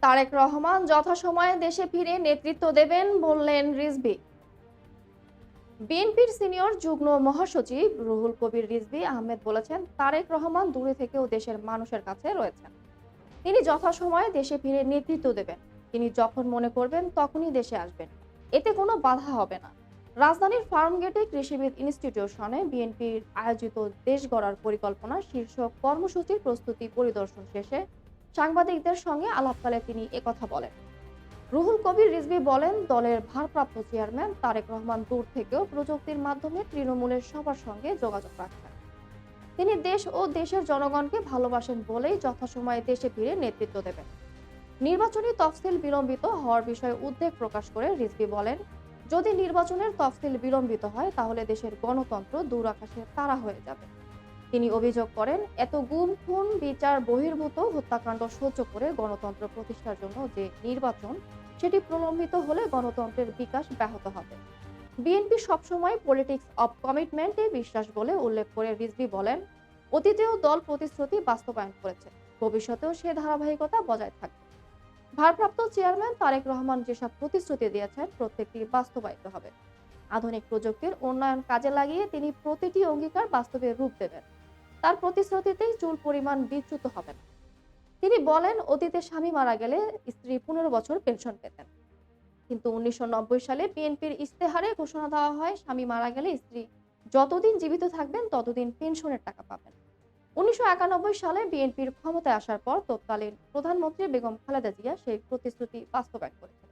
তারেক রহমান যথাসময়ে দেশে ফিরে নেতৃত্ব দেবেন বললেন রিজভী। বিএনপির সিনিয়র যুগ্ম মহাসচিব রুহুল কবির রিজভী আহমেদ বলেছেন, তারেক রহমান দূরে থেকেও দেশের মানুষের কাছে রয়েছেন। তিনি যথাসময়ে দেশে ফিরে নেতৃত্ব দেবেন। তিনি যখন মনে করবেন তখনই দেশে আসবেন। এতে কোনো বাধা হবে না। রাজধানীর ফার্মগেটে কৃষিবিদ ইনস্টিটিউশনে বিএনপির আয়োজিত দেশ গড়ার পরিকল্পনা শীর্ষক কর্মসূচির প্রস্তুতি পরিদর্শন শেষে সাংবাদিকদের সঙ্গে আলাপকালে তিনি একথা বলেন। রুহুল কবির রিজভী বলেন, দলের ভারপ্রাপ্ত চেয়ারম্যান তারেক রহমান দূর থেকেও প্রযুক্তির মাধ্যমে তৃণমূলের সবার সঙ্গে যোগাযোগ রাখছেন। তিনি দেশ ও দেশের জনগণকে ভালোবাসেন বলেই যথাসময়ে দেশে ফিরে নেতৃত্ব দেবেন। নির্বাচনী তফসিল বিলম্বিত হওয়ার বিষয়ে উদ্বেগ প্রকাশ করে রিজভী বলেন, যদি নির্বাচনের তফসিল বিলম্বিত হয় তাহলে দেশের গণতন্ত্র দূর আকাশে তারা হয়ে যাবে। তিনি অভিযোগ করেন, এত গুম খুন বিচার বহির্ভূত হত্যাকাণ্ড সহ্য করে গণতন্ত্র প্রতিষ্ঠার জন্য যে নির্বাচন, সেটি প্রলম্বিত হলে গণতন্ত্রের বিকাশ ব্যাহত হবে। বিএনপি সবসময় পলিটিক্স অব কমিটমেন্টে বিশ্বাস বলে উল্লেখ করে রিজভী বলেন, অতীতেও দল প্রতিশ্রুতি বাস্তবায়ন করেছে, ভবিষ্যতেও সে ধারাবাহিকতা বজায় থাকবে। ভারপ্রাপ্ত চেয়ারম্যান তারেক রহমান যেসব প্রতিশ্রুতি দিয়েছেন প্রত্যেকটি বাস্তবায়িত হবে। আধুনিক প্রযুক্তির উন্নয়ন কাজে লাগিয়ে তিনি প্রতিটি অঙ্গীকার বাস্তবে রূপ দেবেন। তার প্রতিশ্রুতিতেই চুল পরিমাণ বিচ্যুত হবে না। তিনি বলেন, অতীতে স্বামী মারা গেলে স্ত্রী 15 বছর পেনশন পেতেন, কিন্তু 1990 সালে বিএনপির ইস্তেহারে ঘোষণা দেওয়া হয়, স্বামী মারা গেলে স্ত্রী যতদিন জীবিত থাকবেন ততদিন পেনশনের টাকা পাবেন। 1991 সালে বিএনপির ক্ষমতায় আসার পর তৎকালীন প্রধানমন্ত্রী বেগম খালেদা জিয়া সেই প্রতিশ্রুতি বাস্তবায়ন করেছেন।